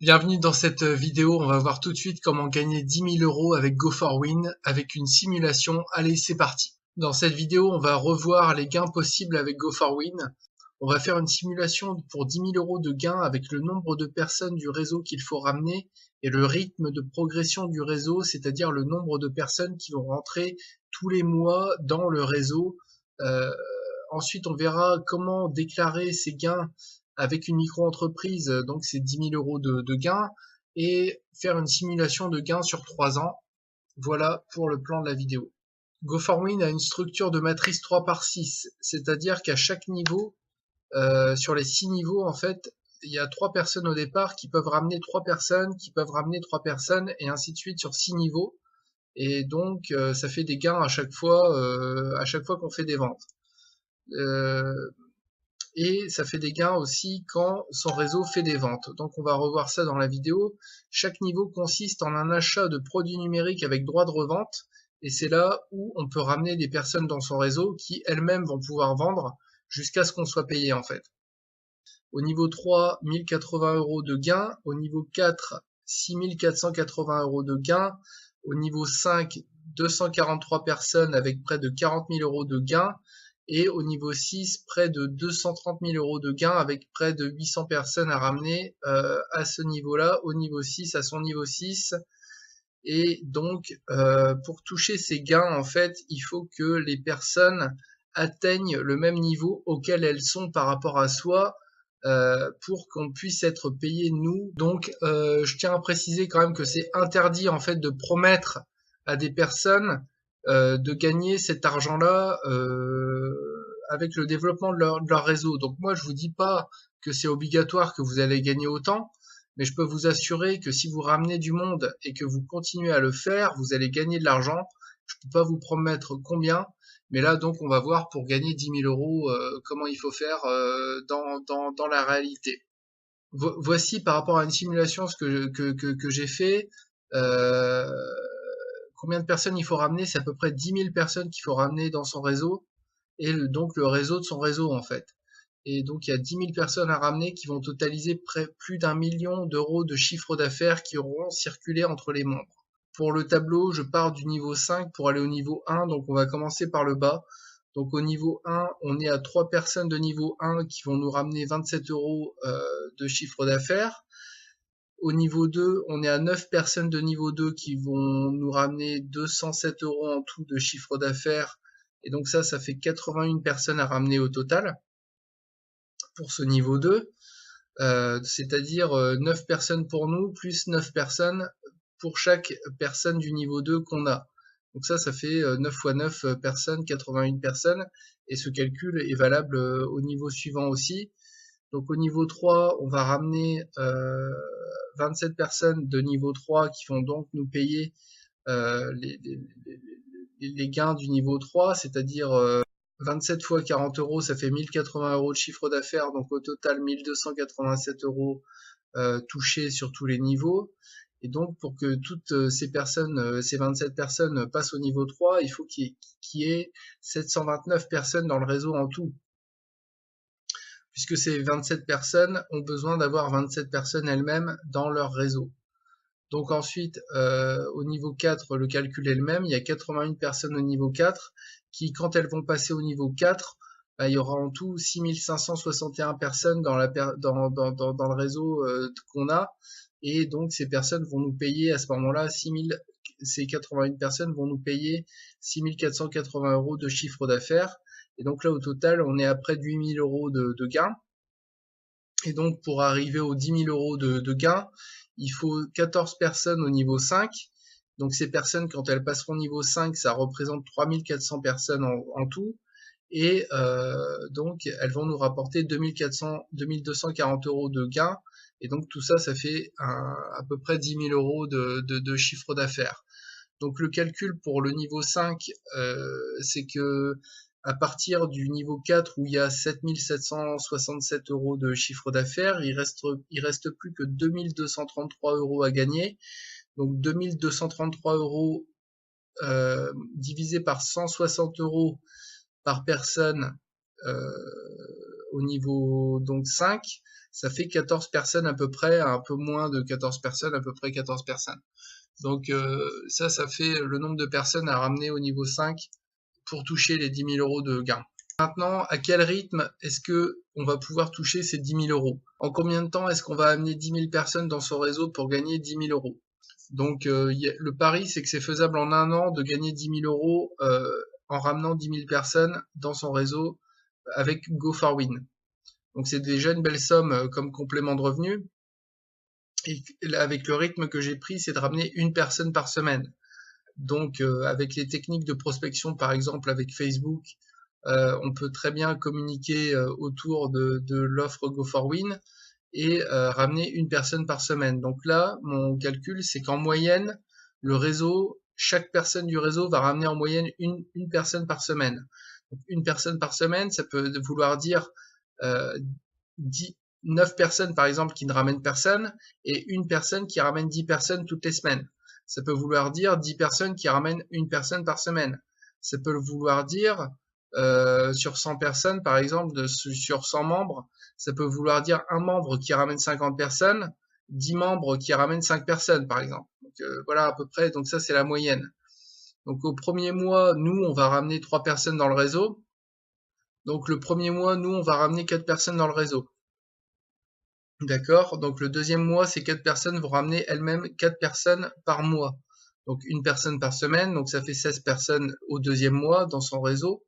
Bienvenue dans cette vidéo, on va voir tout de suite comment gagner 10 000 € avec Go4Win avec une simulation. Allez, c'est parti. Dans cette vidéo, on va revoir les gains possibles avec Go4Win. On va faire une simulation pour 10 000 € de gains avec le nombre de personnes du réseau qu'il faut ramener et le rythme de progression du réseau, c'est-à-dire le nombre de personnes qui vont rentrer tous les mois dans le réseau. Euh, Ensuite, on verra comment déclarer ces gains avec une micro-entreprise, donc c'est 10 000 € de gains, et faire une simulation de gains sur 3 ans. Voilà pour le plan de la vidéo. Go4Win a une structure de matrice 3 par 6, c'est-à-dire qu'à chaque niveau, sur les 6 niveaux, en fait, il y a 3 personnes au départ qui peuvent ramener 3 personnes, qui peuvent ramener 3 personnes, et ainsi de suite sur 6 niveaux. Et donc, ça fait des gains à chaque fois qu'on fait des ventes. Et ça fait des gains aussi quand son réseau fait des ventes. Donc on va revoir ça dans la vidéo. Chaque niveau consiste en un achat de produits numériques avec droit de revente, et c'est là où on peut ramener des personnes dans son réseau qui elles-mêmes vont pouvoir vendre jusqu'à ce qu'on soit payé en fait. Au niveau 3, 1080 € de gains. Au niveau 4, 6480 € de gains. Au niveau 5, 243 personnes avec près de 40 000 € de gains. Et au niveau 6, près de 230 000 € de gains avec près de 800 personnes à ramener à ce niveau-là, au niveau 6, à son niveau 6. Et donc, pour toucher ces gains, en fait, il faut que les personnes atteignent le même niveau auquel elles sont par rapport à soi pour qu'on puisse être payé nous. Donc, je tiens à préciser quand même que c'est interdit en fait de promettre à des personnes de gagner cet argent-là avec le développement de leur réseau. Donc moi, je vous dis pas que c'est obligatoire que vous allez gagner autant, mais je peux vous assurer que si vous ramenez du monde et que vous continuez à le faire, vous allez gagner de l'argent. Je peux pas vous promettre combien, mais là donc on va voir pour gagner 10 000 € comment il faut faire dans la réalité. Voici par rapport à une simulation ce que j'ai fait. Euh, Combien de personnes il faut ramener? C'est à peu près 10 000 personnes qu'il faut ramener dans son réseau, et donc le réseau de son réseau en fait. Et donc il y a 10 000 personnes à ramener qui vont totaliser plus d'1 million d'euros de chiffre d'affaires qui auront circulé entre les membres. Pour le tableau, je pars du niveau 5 pour aller au niveau 1, donc on va commencer par le bas. Donc au niveau 1, on est à 3 personnes de niveau 1 qui vont nous ramener 27 € de chiffre d'affaires. Au niveau 2, on est à 9 personnes de niveau 2 qui vont nous ramener 207 € en tout de chiffre d'affaires. Et donc ça fait 81 personnes à ramener au total pour ce niveau 2. C'est-à-dire 9 personnes pour nous, plus 9 personnes pour chaque personne du niveau 2 qu'on a. Donc ça fait 9 fois 9 personnes, 81 personnes, et ce calcul est valable au niveau suivant aussi. Donc au niveau 3, on va ramener 27 personnes de niveau 3 qui vont donc nous payer les gains du niveau 3, c'est-à-dire 27 fois 40 €, ça fait 1080 € de chiffre d'affaires, donc au total 1287 € touchés sur tous les niveaux. Et donc pour que toutes ces personnes, ces 27 personnes passent au niveau 3, il faut qu'il y ait 729 personnes dans le réseau en tout, puisque ces 27 personnes ont besoin d'avoir 27 personnes elles-mêmes dans leur réseau. Donc ensuite, au niveau 4, le calcul est le même. Il y a 81 personnes au niveau 4 qui, quand elles vont passer au niveau 4, il y aura en tout 6561 personnes dans le réseau qu'on a. Et donc ces personnes vont nous payer à ce moment-là, ces 81 personnes vont nous payer 6480 € de chiffre d'affaires. Et donc là, au total, on est à près de 8000 € de gains. Et donc, pour arriver aux 10 000 € de gains, il faut 14 personnes au niveau 5. Donc, ces personnes, quand elles passeront au niveau 5, ça représente 3400 personnes en tout. Et donc, elles vont nous rapporter 2240 € de gains. Et donc, tout ça, ça fait à peu près 10 000 € de chiffre d'affaires. Donc, le calcul pour le niveau 5, c'est que à partir du niveau 4 où il y a 7767 € de chiffre d'affaires, il reste plus que 2233 € à gagner. Donc 2233 € divisé par 160 € par personne au niveau donc 5, ça fait 14 personnes à peu près, un peu moins de 14 personnes, à peu près 14 personnes. Donc ça fait le nombre de personnes à ramener au niveau 5 pour toucher les 10 000 euros de gain. Maintenant, à quel rythme est-ce que on va pouvoir toucher ces 10 000 euros? En combien de temps est-ce qu'on va amener 10 000 personnes dans son réseau pour gagner 10 000 euros? Donc le pari, c'est que c'est faisable en un an de gagner 10 000 euros en ramenant 10 000 personnes dans son réseau avec Go4Win. Donc c'est déjà une belle somme comme complément de revenu. Et avec le rythme que j'ai pris, c'est de ramener une personne par semaine. Donc avec les techniques de prospection, par exemple avec Facebook, on peut très bien communiquer autour de l'offre Go4Win et ramener une personne par semaine. Donc là, mon calcul, c'est qu'en moyenne, le réseau, chaque personne du réseau va ramener en moyenne une personne par semaine. Donc, une personne par semaine, ça peut vouloir dire 9 personnes par exemple qui ne ramènent personne et une personne qui ramène 10 personnes toutes les semaines. Ça peut vouloir dire 10 personnes qui ramènent une personne par semaine. Ça peut vouloir dire sur 100 personnes par exemple, sur 100 membres, ça peut vouloir dire un membre qui ramène 50 personnes, 10 membres qui ramènent 5 personnes par exemple. Donc voilà à peu près, donc ça c'est la moyenne. Donc au premier mois, nous on va ramener 3 personnes dans le réseau. Donc le premier mois, nous on va ramener 4 personnes dans le réseau. D'accord? Donc le deuxième mois, ces 4 personnes vont ramener elles-mêmes 4 personnes par mois. Donc une personne par semaine, donc ça fait 16 personnes au deuxième mois dans son réseau.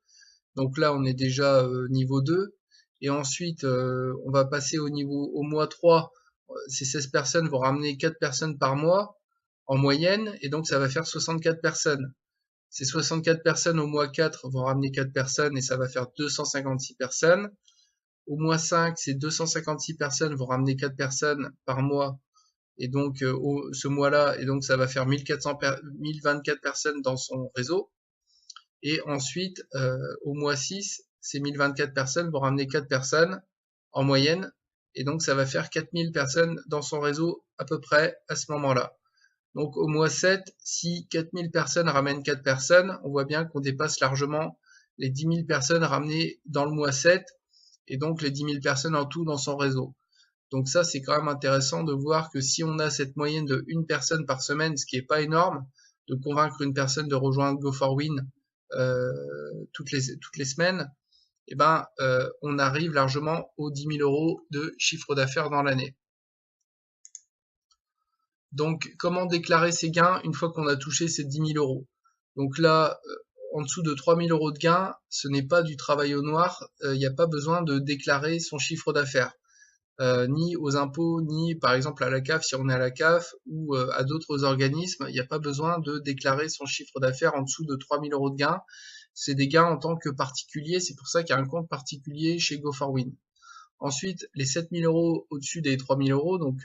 Donc là, on est déjà niveau 2. Et ensuite, on va passer au mois 3. Ces 16 personnes vont ramener 4 personnes par mois en moyenne, et donc ça va faire 64 personnes. Ces 64 personnes au mois 4 vont ramener 4 personnes, et ça va faire 256 personnes. Au mois 5, ces 256 personnes vont ramener 4 personnes par mois, et donc ce mois-là, et donc ça va faire 1024 personnes dans son réseau. Et ensuite, au mois 6, ces 1024 personnes vont ramener 4 personnes en moyenne, et donc ça va faire 4000 personnes dans son réseau à peu près à ce moment-là. Donc au mois 7, si 4000 personnes ramènent 4 personnes, on voit bien qu'on dépasse largement les 10 000 personnes ramenées dans le mois 7, et donc les 10 000 personnes en tout dans son réseau. Donc ça, c'est quand même intéressant de voir que si on a cette moyenne de une personne par semaine, ce qui est pas énorme, de convaincre une personne de rejoindre Go4Win toutes les semaines, eh ben, on arrive largement aux 10 000 euros de chiffre d'affaires dans l'année. Donc, comment déclarer ses gains une fois qu'on a touché ces 10 000 euros? Donc là, en dessous de 3 000 euros de gains, ce n'est pas du travail au noir, il n'y a pas besoin de déclarer son chiffre d'affaires. Ni aux impôts, ni par exemple à la CAF si on est à la CAF ou à d'autres organismes, il n'y a pas besoin de déclarer son chiffre d'affaires en dessous de 3 000 euros de gains. C'est des gains en tant que particulier, c'est pour ça qu'il y a un compte particulier chez Go4Win. Ensuite, les 7 000 euros au-dessus des 3 000 euros, donc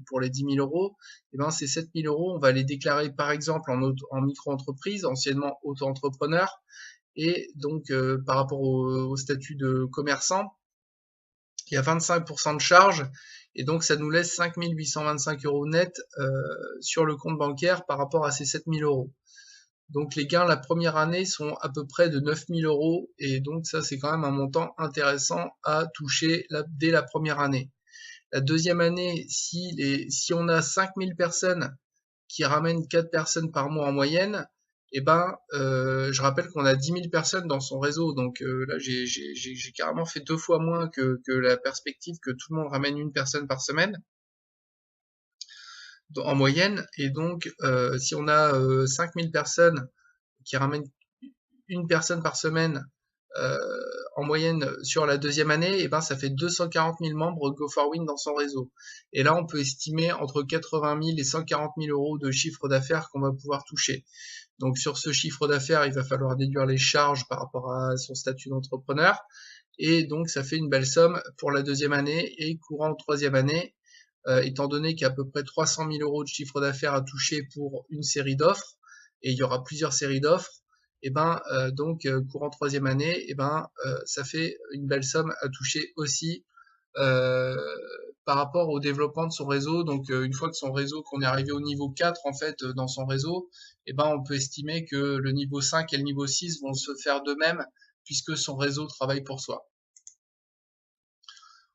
pour les 10 000 euros, eh ben, ces 7 000 euros, on va les déclarer par exemple en micro-entreprise, anciennement auto-entrepreneur, et donc par rapport au statut de commerçant, il y a 25% de charge, et donc ça nous laisse 5 825 euros net sur le compte bancaire par rapport à ces 7 000 euros. Donc les gains la première année sont à peu près de 9 000 euros, et donc ça c'est quand même un montant intéressant à toucher dès la première année. La deuxième année, si on a 5 000 personnes qui ramènent 4 personnes par mois en moyenne, eh ben, je rappelle qu'on a 10 000 personnes dans son réseau, donc là j'ai carrément fait 2 fois moins que la perspective que tout le monde ramène une personne par semaine en moyenne, et donc si on a 5 000 personnes qui ramènent une personne par semaine en moyenne sur la deuxième année, et ben ça fait 240 000 membres Go4Win dans son réseau. Et là, on peut estimer entre 80 000 et 140 000 euros de chiffre d'affaires qu'on va pouvoir toucher. Donc sur ce chiffre d'affaires, il va falloir déduire les charges par rapport à son statut d'entrepreneur. Et donc ça fait une belle somme pour la deuxième année et courant troisième année, étant donné qu'il y a à peu près 300 000 euros de chiffre d'affaires à toucher pour une série d'offres, et il y aura plusieurs séries d'offres, et ben donc courant troisième année, et ben ça fait une belle somme à toucher aussi par rapport au développement de son réseau. Donc une fois que son réseau, qu'on est arrivé au niveau 4 en fait dans son réseau, et ben on peut estimer que le niveau 5 et le niveau 6 vont se faire de même puisque son réseau travaille pour soi.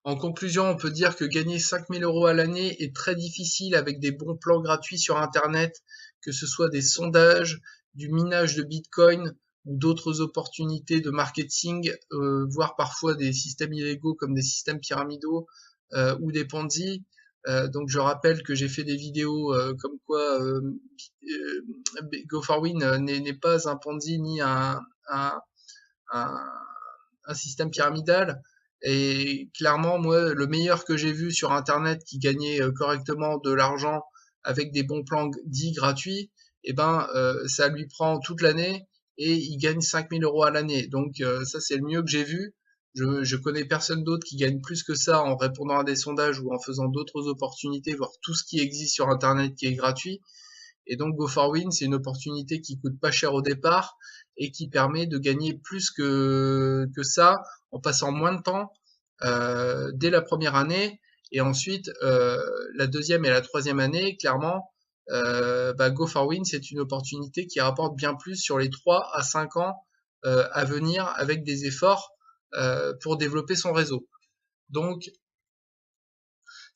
En conclusion, on peut dire que gagner 5000 € à l'année est très difficile avec des bons plans gratuits sur Internet, que ce soit des sondages, du minage de Bitcoin ou d'autres opportunités de marketing, voire parfois des systèmes illégaux comme des systèmes pyramidaux ou des Ponzi. Donc je rappelle que j'ai fait des vidéos comme quoi Go4Win n'est pas un Ponzi ni un, un système pyramidal. Et clairement, moi, le meilleur que j'ai vu sur Internet qui gagnait correctement de l'argent avec des bons plans dits gratuits, eh ben, ça lui prend toute l'année et il gagne 5000 € à l'année. Donc ça, c'est le mieux que j'ai vu. Je connais personne d'autre qui gagne plus que ça en répondant à des sondages ou en faisant d'autres opportunités, voire tout ce qui existe sur Internet qui est gratuit. Et donc Go4Win, c'est une opportunité qui coûte pas cher au départ et qui permet de gagner plus que ça en passant moins de temps dès la première année. Et ensuite, la deuxième et la troisième année, clairement, Go4Win, c'est une opportunité qui rapporte bien plus sur les 3 à 5 ans à venir avec des efforts pour développer son réseau. Donc,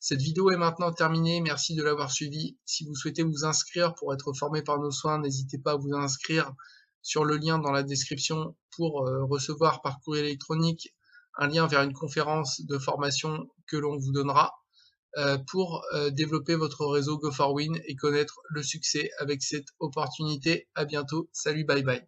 cette vidéo est maintenant terminée, merci de l'avoir suivie. Si vous souhaitez vous inscrire pour être formé par nos soins, n'hésitez pas à vous inscrire sur le lien dans la description pour recevoir par courrier électronique un lien vers une conférence de formation que l'on vous donnera pour développer votre réseau Go4Win et connaître le succès avec cette opportunité. À bientôt, salut, bye bye.